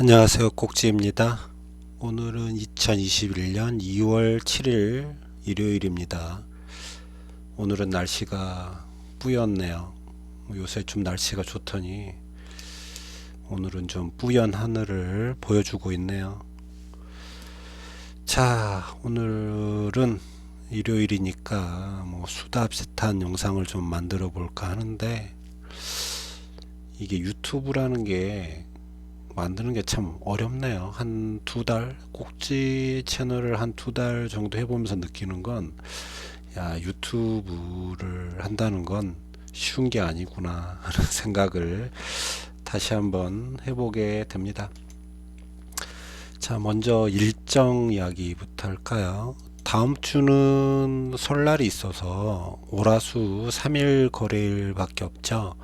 안녕하세요. 꼭지입니다. 오늘은 2021년 2월 7일 일요일입니다. 오늘은 날씨가 뿌였네요. 요새 좀 날씨가 좋더니 오늘은 좀 뿌연 하늘을 보여주고 있네요. 자, 오늘은 일요일이니까 수다 비슷한 영상을 좀 만들어 볼까 하는데, 이게 유튜브라는 게 만드는 게 참 어렵네요. 한 두 달, 꼭지 채널을 한 두 달 정도 해보면서 느끼는 건, 야, 유튜브를 한다는 건 쉬운 게 아니구나 하는 생각을 다시 한번 해보게 됩니다. 자, 먼저 일정 이야기부터 할까요? 다음 주는 설날이 있어서 월화수 3일 거래일밖에 없죠.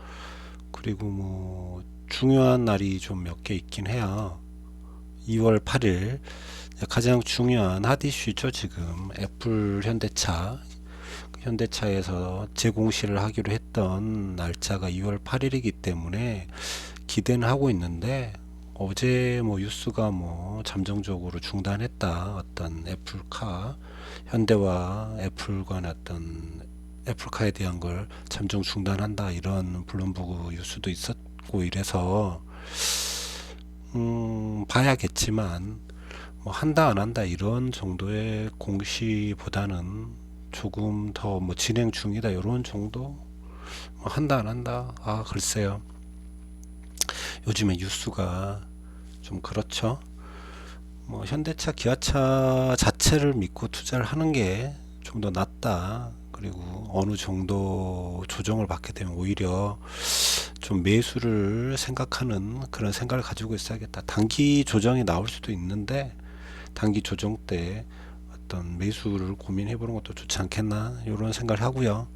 그리고 중요한 날이 좀 몇 개 있긴 해요. 2월 8일 가장 중요한 핫 이슈죠. 지금 애플 현대차에서 재공시를 하기로 했던 날짜가 2월 8일이기 때문에 기대는 하고 있는데, 어제 뉴스가 잠정적으로 중단했다, 어떤 애플카, 현대와 애플 간의 어떤 애플카에 대한 걸 잠정 중단한다, 이런 블룸버그 뉴스도 있었고 이래서 봐야겠지만, 한다 안 한다 이런 정도의 공시보다는 조금 더 진행 중이다 이런 정도. 한다 안 한다, 글쎄요. 요즘에 뉴스가 좀 그렇죠. 현대차 기아차 자체를 믿고 투자를 하는 게 좀 더 낫다. 그리고 어느 정도 조정을 받게 되면 오히려 좀 매수를 생각하는 그런 생각을 가지고 있어야겠다. 단기 조정이 나올 수도 있는데, 단기 조정 때 어떤 매수를 고민해 보는 것도 좋지 않겠나, 이런 생각을 하고요.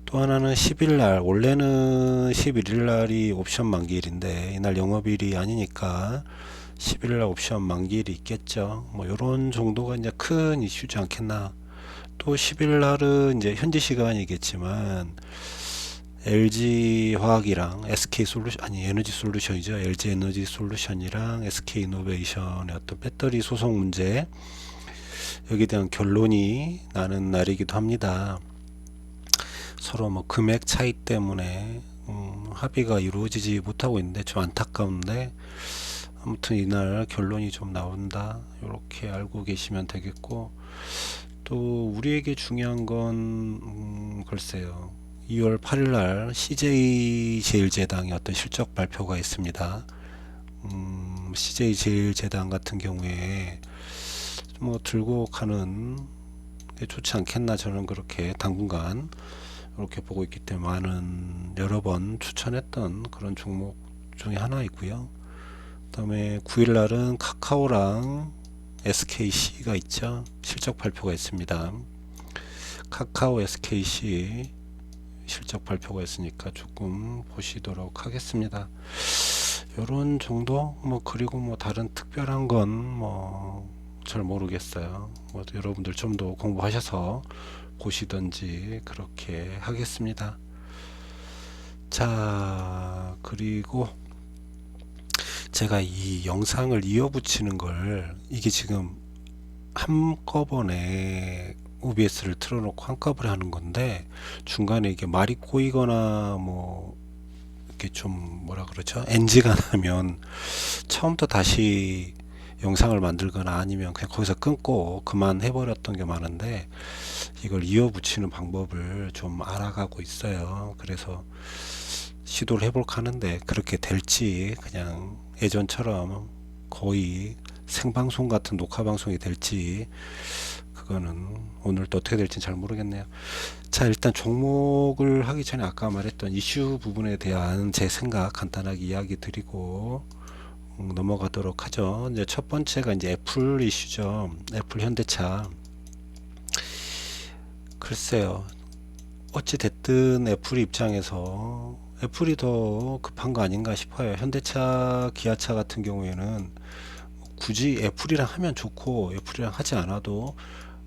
또 하나는 10일 날, 원래는 11일 날이 옵션 만기일인데 이날 영업일이 아니니까 11일 날 옵션 만기일이 있겠죠. 요런 정도가 이제 큰 이슈지 않겠나. 또 10일 날은 이제 현지 시간이겠지만 LG 화학이랑 SK 솔루션, 아니 에너지 솔루션이죠. LG 에너지 솔루션이랑 SK 이노베이션의 어떤 배터리 소송 문제, 여기에 대한 결론이 나는 날이기도 합니다. 서로 금액 차이 때문에 합의가 이루어지지 못하고 있는데 좀 안타까운데, 아무튼 이날 결론이 좀 나온다, 이렇게 알고 계시면 되겠고, 또 우리에게 중요한 건 글쎄요, 2월 8일 날 CJ제일제당의 어떤 실적 발표가 있습니다. CJ제일제당 같은 경우에 들고 가는 게 좋지 않겠나, 저는 그렇게 당분간 이렇게 보고 있기 때문에 많은 여러 번 추천했던 그런 종목 중에 하나이고요. 그 다음에 9일 날은 카카오랑 SKC가 있죠. 실적 발표가 있습니다. 카카오, SKC 실적 발표가 있으니까 조금 보시도록 하겠습니다. 요런 정도. 그리고 다른 특별한 건 잘 모르겠어요. 여러분들 좀 더 공부하셔서 보시던지 그렇게 하겠습니다. 자, 그리고 제가 이 영상을 이어붙이는 걸, 이게 지금 한꺼번에 OBS를 틀어놓고 한꺼번에 하는 건데, 중간에 이게 말이 꼬이거나 이렇게 좀 뭐라 그러죠, NG가 나면 처음부터 다시 영상을 만들거나 아니면 그냥 거기서 끊고 그만해 버렸던 게 많은데, 이걸 이어붙이는 방법을 좀 알아가고 있어요. 그래서 시도를 해볼까 하는데, 그렇게 될지 그냥 예전처럼 거의 생방송 같은 녹화 방송이 될지, 그거는 오늘 또 어떻게 될지 잘 모르겠네요. 자, 일단 종목을 하기 전에 아까 말했던 이슈 부분에 대한 제 생각 간단하게 이야기 드리고 넘어가도록 하죠. 이제 첫 번째가 이제 애플 이슈죠. 애플 현대차. 글쎄요, 어찌 됐든 애플 입장에서 애플이 더 급한 거 아닌가 싶어요. 현대차, 기아차 같은 경우에는 굳이 애플이랑 하면 좋고 애플이랑 하지 않아도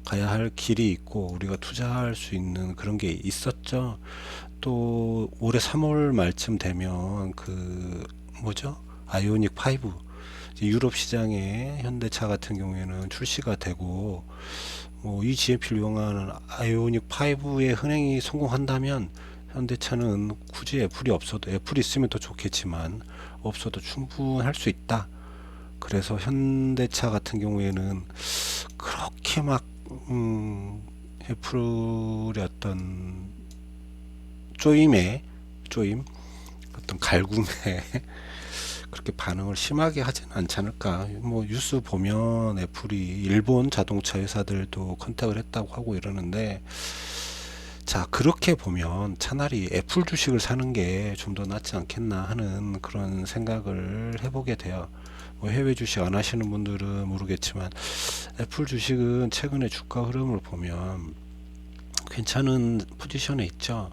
가야 할 길이 있고 우리가 투자할 수 있는 그런 게 있었죠. 또 올해 3월 말쯤 되면 그 뭐죠? 아이오닉 5. 이제 유럽 시장에 현대차 같은 경우에는 출시가 되고 뭐 이 GMP를 이용하는 아이오닉 5의 흔행이 성공한다면 현대차는 굳이 애플이 없어도 애플이 있으면 더 좋겠지만 없어도 충분할 수 있다. 그래서 현대차 같은 경우에는 그렇게 막 애플의 어떤 쪼임 어떤 갈굼에 그렇게 반응을 심하게 하지는 않지 않을까. 뭐 뉴스 보면 애플이 일본 자동차 회사들도 컨택을 했다고 하고 이러는데, 자 그렇게 보면 차라리 애플 주식을 사는 게 좀 더 낫지 않겠나 하는 그런 생각을 해보게 돼요. 뭐 해외 주식 안 하시는 분들은 모르겠지만 애플 주식은 최근에 주가 흐름을 보면 괜찮은 포지션에 있죠.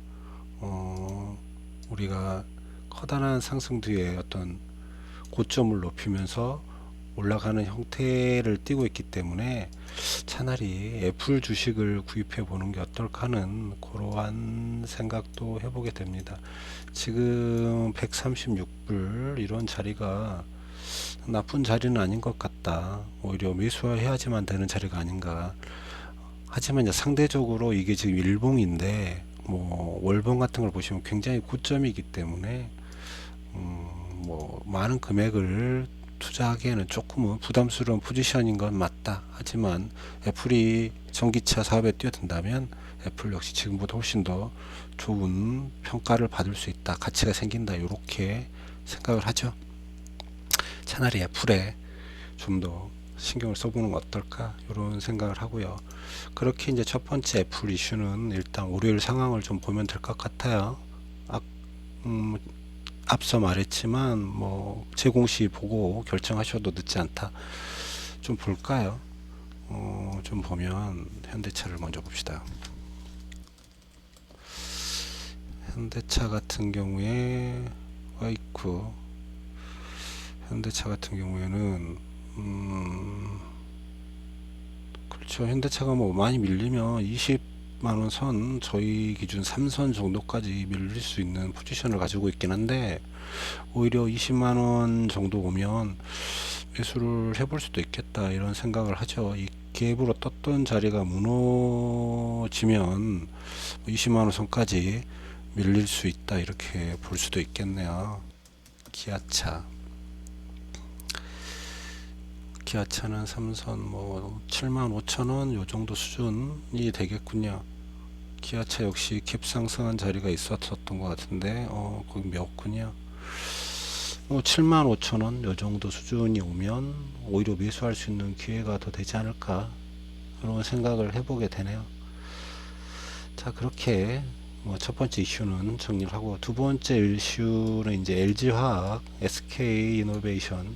우리가 커다란 상승 뒤에 어떤 고점을 높이면서 올라가는 형태를 띠고 있기 때문에 차라리 애플 주식을 구입해 보는 게 어떨까 하는 그러한 생각도 해보게 됩니다. 지금 136불 이런 자리가 나쁜 자리는 아닌 것 같다. 오히려 매수해야지만 되는 자리가 아닌가. 하지만 이제 상대적으로 이게 지금 일봉인데 뭐 월봉 같은 걸 보시면 굉장히 고점이기 때문에 뭐 많은 금액을 투자하기에는 조금은 부담스러운 포지션인 건 맞다. 하지만 애플이 전기차 사업에 뛰어든다면 애플 역시 지금보다 훨씬 더 좋은 평가를 받을 수 있다. 가치가 생긴다. 이렇게 생각을 하죠. 차라리 애플에 좀 더 신경을 써보는 건 어떨까 이런 생각을 하고요. 그렇게 이제 첫 번째 애플 이슈는 일단 월요일 상황을 좀 보면 될 것 같아요. 아, 음, 앞서 말했지만 뭐 제공시 보고 결정하셔도 늦지 않다. 좀 볼까요? 좀 보면 현대차를 먼저 봅시다. 현대차 같은 경우에 와이쿠 현대차 같은 경우에는 그렇죠. 현대차가 뭐 많이 밀리면 20만원 선 저희 기준 3선 정도까지 밀릴 수 있는 포지션을 가지고 있긴 한데 오히려 20만원 정도 오면 매수를 해볼 수도 있겠다 이런 생각을 하죠. 이 갭으로 떴던 자리가 무너지면 20만원 선까지 밀릴 수 있다 이렇게 볼 수도 있겠네요. 기아차 기아차는 삼선 뭐 75,000원 요 정도 수준이 되겠군요. 기아차 역시 캡 상승한 자리가 있었던 것 같은데 거기 몇군요. 뭐 75,000원 요 정도 수준이 오면 오히려 매수할 수 있는 기회가 더 되지 않을까 그런 생각을 해보게 되네요. 자 그렇게 뭐 첫 번째 이슈는 정리를 하고 두 번째 이슈는 이제 LG화학, SK이노베이션,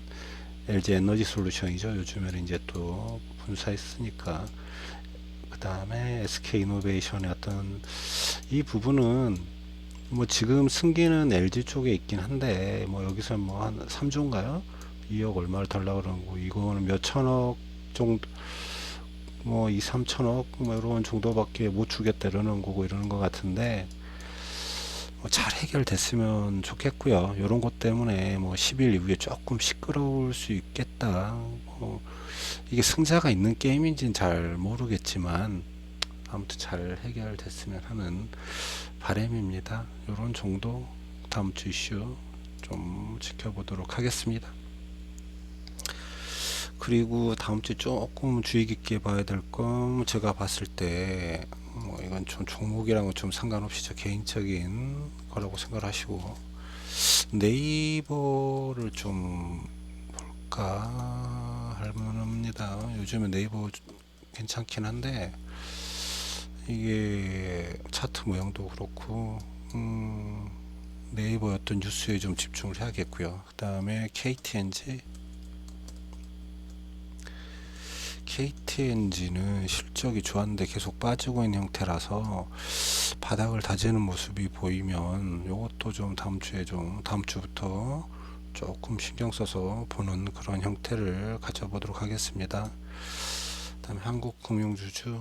LG 에너지 솔루션이죠. 요즘에는 이제 또 분사했으니까. 그 다음에 SK이노베이션의 어떤 이 부분은 뭐 지금 승기는 LG 쪽에 있긴 한데 뭐 여기서 뭐 한 3조인가요? 2억 얼마를 달라고 그러는 거 이거는 몇 천억 정도 뭐 2, 3천억 뭐 이런 정도밖에 못 주겠다 이러는 거고 이러는 것 같은데 뭐잘 해결됐으면 좋겠고요. 이런 것 때문에 뭐 10일 이후에 조금 시끄러울 수 있겠다. 이게 승자가 있는 게임인지는 잘 모르겠지만 아무튼 잘 해결됐으면 하는 바람입니다. 이런 정도 다음 주 이슈 좀 지켜보도록 하겠습니다. 그리고 다음 주 조금 주의 깊게 봐야 될 건 제가 봤을 때 뭐 이건 좀 종목이랑은 좀 상관없이 저 개인적인 거라고 생각하시고 네이버를 좀 볼까 할 만합니다. 요즘에 네이버 괜찮긴 한데 이게 차트 모양도 그렇고 네이버 어떤 뉴스에 좀 집중을 해야겠고요. 그 다음에 KTNG는 실적이 좋았는데 계속 빠지고 있는 형태라서 바닥을 다지는 모습이 보이면 이것도 좀 다음 주부터 조금 신경 써서 보는 그런 형태를 가져보도록 하겠습니다. 다음에 한국금융지주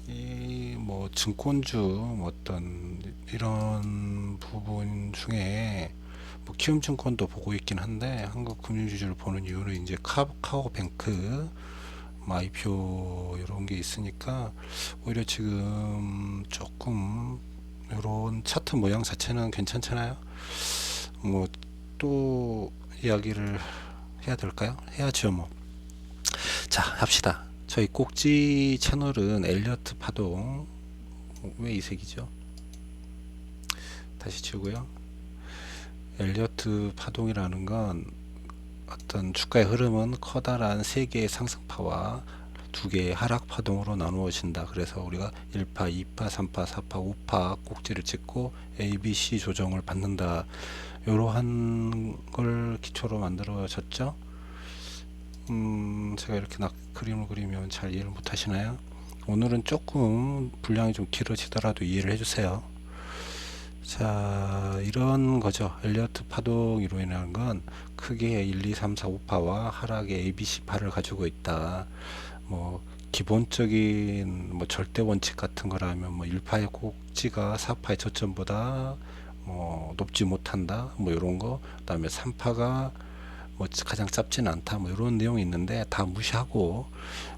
이 뭐 증권주 뭐 어떤 이런 부분 중에 뭐 키움증권도 보고 있긴 한데 한국금융지주를 보는 이유는 이제 카카오뱅크 IPO 이런 게 있으니까 오히려 지금 조금 이런 차트 모양 자체는 괜찮잖아요. 뭐 또 이야기를 해야 될까요? 해야죠 뭐. 자, 합시다. 저희 꼭지 채널은 엘리어트 파동. 왜 이 색이죠? 다시 치우고요. 엘리어트 파동이라는 건 어떤 주가의 흐름은 커다란 세 개의 상승파와 두 개의 하락 파동으로 나누어진다. 그래서 우리가 1파, 2파, 3파, 4파, 5파 꼭지를 찍고 A, B, C 조정을 받는다. 이러한 걸 기초로 만들어졌죠. 제가 이렇게 그림을 그리면 잘 이해를 못 하시나요? 오늘은 조금 분량이 좀 길어지더라도 이해를 해주세요. 자, 이런 거죠. 엘리어트 파동으로 인한 건 크게 1, 2, 3, 4, 5파와 하락의 ABC파를 가지고 있다. 뭐 기본적인 뭐 절대 원칙 같은 거라면 뭐 1파의 꼭지가 4파의 저점보다 뭐 높지 못한다. 뭐 이런 거. 그다음에 3파가 뭐 가장 짧지는 않다. 뭐 이런 내용이 있는데 다 무시하고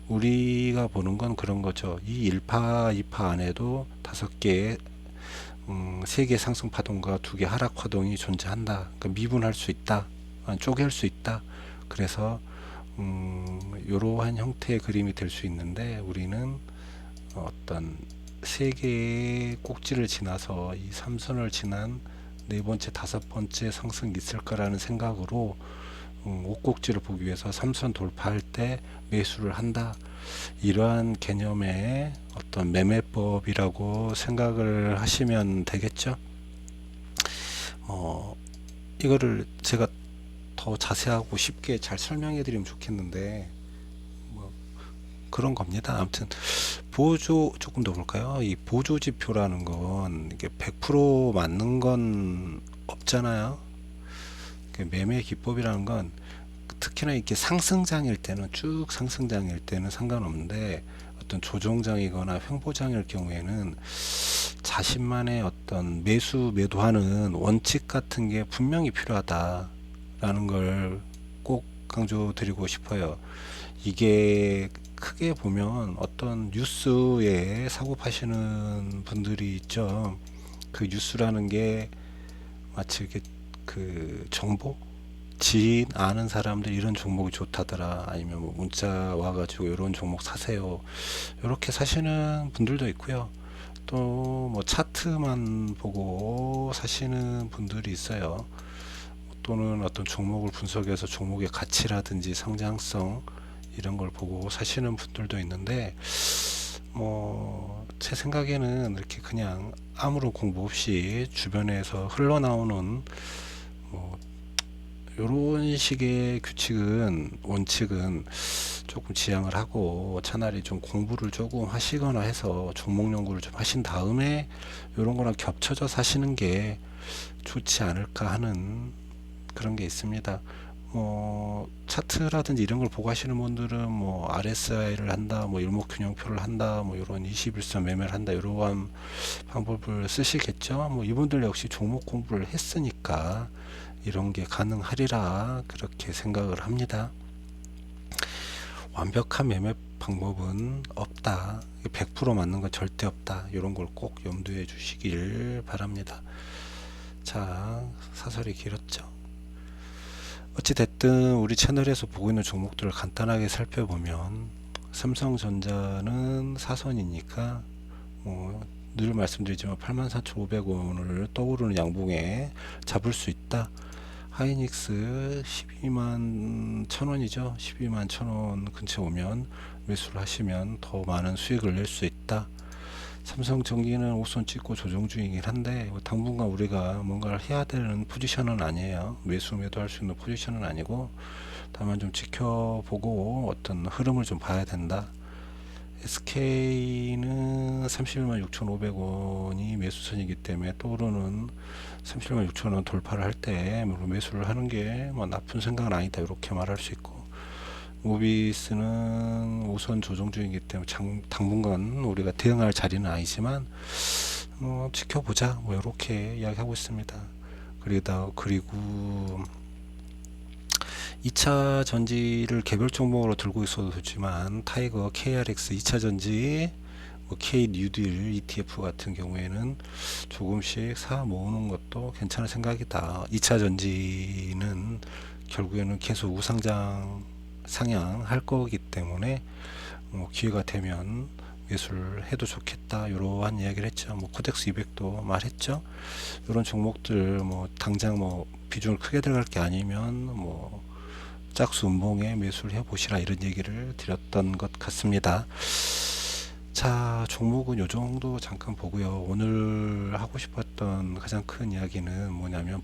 우리가 보는 건 그런 거죠. 이 1파, 2파 안에도 5개의 3개 상승 파동과 2개 하락 파동이 존재한다. 그러니까 미분할 수 있다. 쪼갤 수 있다. 그래서 이러한 형태의 그림이 될 수 있는데 우리는 어떤 3개의 꼭지를 지나서 이 삼선을 지난 네 번째, 다섯 번째 상승이 있을 거라는 생각으로 옷꼭지를 보기 위해서 삼선 돌파할 때 매수를 한다. 이러한 개념의 어떤 매매법이라고 생각을 하시면 되겠죠. 이거를 제가 더 자세하고 쉽게 잘 설명해 드리면 좋겠는데 뭐 그런 겁니다. 아무튼 보조 조금 더 볼까요? 이 보조 지표라는 건 이게 100% 맞는 건 없잖아요. 매매 기법이라는 건 특히나 이렇게 상승장일 때는 쭉 상승장일 때는 상관없는데 어떤 조정장이거나 횡보장일 경우에는 자신만의 어떤 매도하는 원칙 같은 게 분명히 필요하다라는 걸 꼭 강조드리고 싶어요. 이게 크게 보면 어떤 뉴스에 사고 파시는 분들이 있죠. 그 뉴스라는 게 마치 이렇게 그 정보 지인 아는 사람들 이런 종목이 좋다더라 아니면 뭐 문자 와가지고 이런 종목 사세요 이렇게 사시는 분들도 있고요. 또 뭐 차트만 보고 사시는 분들이 있어요. 또는 어떤 종목을 분석해서 종목의 가치라든지 성장성 이런 걸 보고 사시는 분들도 있는데 뭐 제 생각에는 이렇게 그냥 아무런 공부 없이 주변에서 흘러나오는 뭐 요런 식의 규칙은 원칙은 조금 지양을 하고 차라리 좀 공부를 조금 하시거나 해서 종목 연구를 좀 하신 다음에 요런 거랑 겹쳐져 사시는 게 좋지 않을까 하는 그런 게 있습니다. 뭐 차트라든지 이런 걸 보고 하시는 분들은 뭐 RSI를 한다, 뭐 일목균형표를 한다, 뭐 이런 21선 매매를 한다, 이러한 방법을 쓰시겠죠. 뭐 이분들 역시 종목 공부를 했으니까 이런 게 가능하리라 그렇게 생각을 합니다. 완벽한 매매 방법은 없다. 100% 맞는 건 절대 없다. 이런 걸 꼭 염두에 주시길 바랍니다. 자, 사설이 길었죠. 어찌됐든 우리 채널에서 보고 있는 종목들을 간단하게 살펴보면 삼성전자는 사선이니까 늘 말씀드리지만 84,500원을 떠오르는 양봉에 잡을 수 있다. 하이닉스 12만 1,000원이죠. 12만 1,000원 근처 오면 매수를 하시면 더 많은 수익을 낼 수 있다. 삼성전기는 5선 찍고 조정 중이긴 한데 당분간 우리가 뭔가를 해야 되는 포지션은 아니에요. 매도 할 수 있는 포지션은 아니고 다만 좀 지켜보고 어떤 흐름을 좀 봐야 된다. SK는 31만 6,500원이 매수선이기 때문에 떠오르는 31만 6천원 돌파를 할 때 물론 매수를 하는 게 뭐 나쁜 생각은 아니다 이렇게 말할 수 있고 모비스는 우선 조정 중이기 때문에 당분간 우리가 대응할 자리는 아니지만 지켜보자 뭐 이렇게 이야기하고 있습니다. 그리고 2차 전지를 개별 종목으로 들고 있어도 좋지만 타이거, KRX 2차 전지, 뭐 K 뉴딜 ETF 같은 경우에는 조금씩 사 모으는 것도 괜찮은 생각이다. 2차 전지는 결국에는 계속 상향할 거기 때문에 기회가 되면 매수를 해도 좋겠다 이러한 이야기를 했죠. 뭐 코덱스 200도 말했죠. 이런 종목들 뭐 당장 뭐 비중을 크게 들어갈 게 아니면 뭐 짝수 음봉에 매수를 해보시라 이런 얘기를 드렸던 것 같습니다. 자, 종목은 요 정도 잠깐 보고요. 오늘 하고 싶었던 가장 큰 이야기는 뭐냐면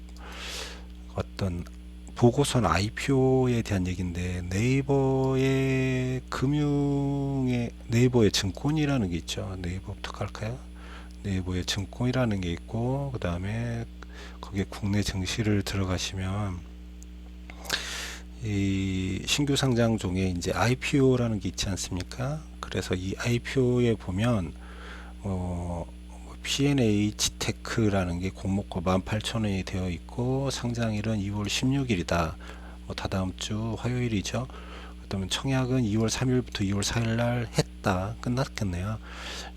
어떤 보고서는 IPO에 대한 얘기인데 네이버의 증권이라는 게 있죠. 네이버부터 갈까요? 네이버의 증권이라는 게 있고 그 다음에 거기에 국내 증시를 들어가시면 이 신규 상장종에 이제 IPO라는 게 있지 않습니까? 그래서 이 IPO에 보면 P&H테크라는 게 공모가 18,000원이 되어 있고 상장일은 2월 16일이다. 다다음 주 화요일이죠. 그다음에 청약은 2월 3일부터 2월 4일 날 했다. 끝났겠네요.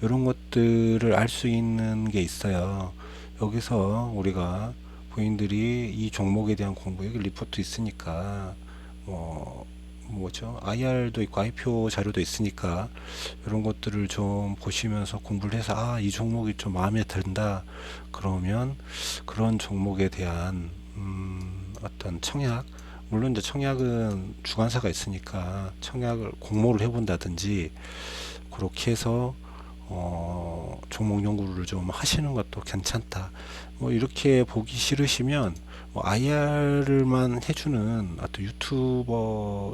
이런 것들을 알 수 있는 게 있어요. 여기서 우리가 부인들이 이 종목에 대한 공부 여기 리포트 있으니까 뭐죠? IR도 있고 IPO 자료도 있으니까 이런 것들을 좀 보시면서 공부를 해서 이 종목이 좀 마음에 든다 그러면 그런 종목에 대한 어떤 청약, 물론 이제 청약은 주관사가 있으니까 청약을 공모를 해본다든지 그렇게 해서 종목 연구를 좀 하시는 것도 괜찮다. 뭐 이렇게 보기 싫으시면 IR만 해주는 어떤 유튜브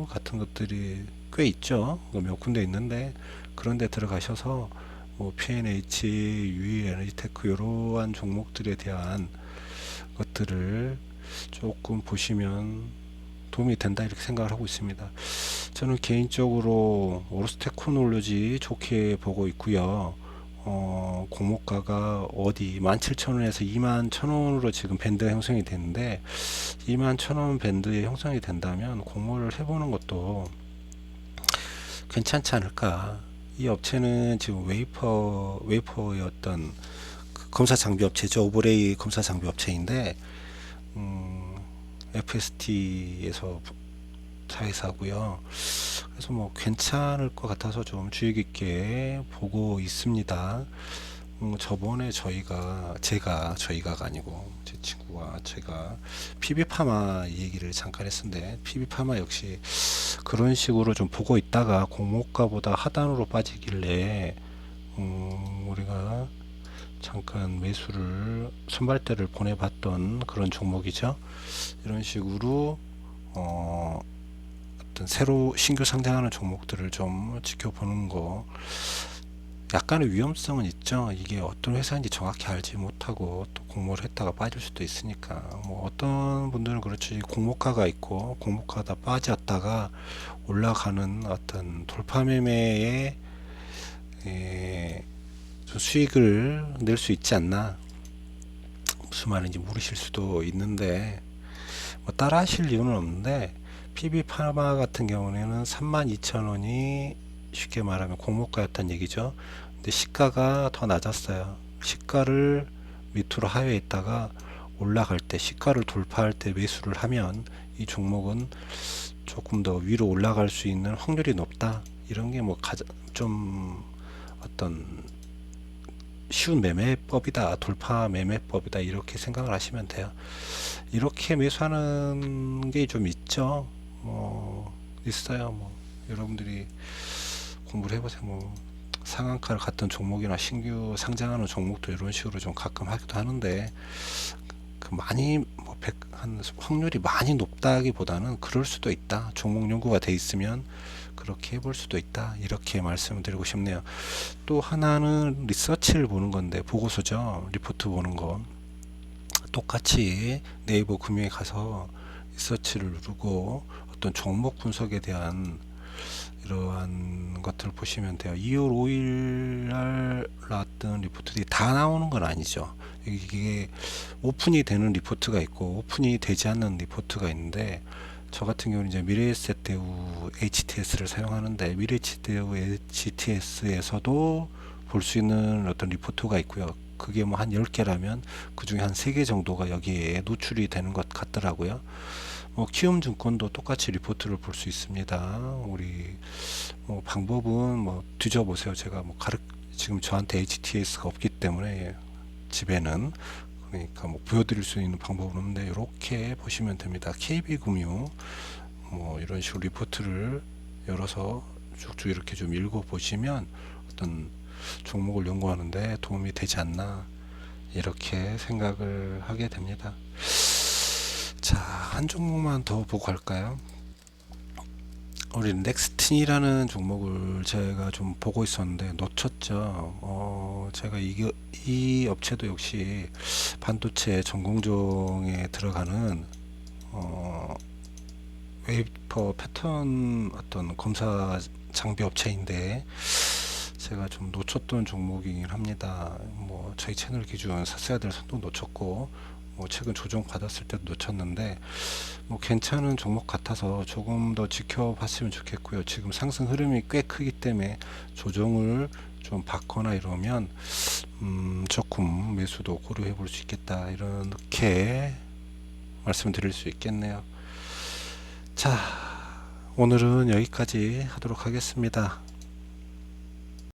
같은 것들이 꽤 있죠. 몇 군데 있는데 그런데 들어가셔서 뭐 P&H, 유이에너지테크 이러한 종목들에 대한 것들을 조금 보시면 도움이 된다 이렇게 생각을 하고 있습니다. 저는 개인적으로 오로스테크놀로지 좋게 보고 있고요. 공모가가 어디 17,000원에서 21,000원으로 지금 밴드가 형성이 되는데 21,000원 밴드에 형성이 된다면 공모를 해보는 것도 괜찮지 않을까. 이 업체는 지금 웨이퍼의 어떤 그 검사 장비 업체죠. 오버레이 검사 장비 업체인데 FST에서 자회사고요. 그래서 뭐 괜찮을 것 같아서 좀 주의 깊게 보고 있습니다. 저번에 저희가 아니고 제 친구와 제가 PB파마 얘기를 잠깐 했었는데 PB파마 역시 그런 식으로 좀 보고 있다가 공모가보다 하단으로 빠지길래 우리가 잠깐 매수를 선발대를 보내봤던 그런 종목이죠. 이런 식으로 어떤 새로 신규 상장하는 종목들을 좀 지켜보는 거 약간의 위험성은 있죠. 이게 어떤 회사인지 정확히 알지 못하고 또 공모를 했다가 빠질 수도 있으니까 뭐 어떤 분들은 그렇지 공모가가 있고 공모가다 빠졌다가 올라가는 어떤 돌파 매매에 좀 수익을 낼 수 있지 않나 무슨 말인지 모르실 수도 있는데 뭐 따라 하실 이유는 없는데 PB파마 같은 경우에는 32,000원이 쉽게 말하면 공모가였단 얘기죠. 근데 시가가 더 낮았어요. 시가를 밑으로 하회에 있다가 올라갈 때 시가를 돌파할 때 매수를 하면 이 종목은 조금 더 위로 올라갈 수 있는 확률이 높다. 이런 게 뭐 좀 어떤 쉬운 매매법이다. 돌파 매매법이다. 이렇게 생각을 하시면 돼요. 이렇게 매수하는 게 좀 있죠. 있어요. 뭐 여러분들이 공부를 해보세요. 뭐 상한가를 갔던 종목이나 신규 상장하는 종목도 이런 식으로 좀 가끔 하기도 하는데 그 많이 한 확률이 많이 높다기보다는 그럴 수도 있다. 종목 연구가 돼 있으면 그렇게 해볼 수도 있다. 이렇게 말씀을 드리고 싶네요. 또 하나는 리서치를 보는 건데 보고서죠. 리포트 보는 거. 똑같이 네이버 금융에 가서 리서치를 누르고 어떤 종목 분석에 대한 이러한 것들을 보시면 돼요. 2월 5일 날 나왔던 리포트들이 다 나오는 건 아니죠. 이게 오픈이 되는 리포트가 있고 오픈이 되지 않는 리포트가 있는데, 저 같은 경우는 이제 미래에셋대우 HTS를 사용하는데, 미래에셋대우 HTS에서도 볼 수 있는 어떤 리포트가 있고요. 그게 뭐 한 10개라면 그 중에 한 3개 정도가 여기에 노출이 되는 것 같더라고요. 뭐 키움증권도 똑같이 리포트를 볼 수 있습니다. 우리 뭐 방법은 뭐 뒤져보세요. 제가 뭐 지금 저한테 HTS가 없기 때문에 집에는, 그러니까 뭐 보여드릴 수 있는 방법은 없는데 이렇게 보시면 됩니다. KB금융 뭐 이런 식으로 리포트를 열어서 쭉쭉 이렇게 좀 읽어 보시면 어떤 종목을 연구하는데 도움이 되지 않나, 이렇게 생각을 하게 됩니다. 자, 한 종목만 더 보고 갈까요? 우리 넥스틴이라는 종목을 제가 좀 보고 있었는데 놓쳤죠. 제가 이 업체도 역시 반도체 전공정에 들어가는 웨이퍼 패턴 어떤 검사 장비 업체인데, 제가 좀 놓쳤던 종목이긴 합니다. 뭐 저희 채널 기준 샀어야 될 선도 놓쳤고, 뭐 최근 조정 받았을 때도 놓쳤는데, 뭐 괜찮은 종목 같아서 조금 더 지켜봤으면 좋겠고요. 지금 상승 흐름이 꽤 크기 때문에 조정을 좀 받거나 이러면 조금 매수도 고려해 볼 수 있겠다, 이렇게 말씀드릴 수 있겠네요. 자, 오늘은 여기까지 하도록 하겠습니다.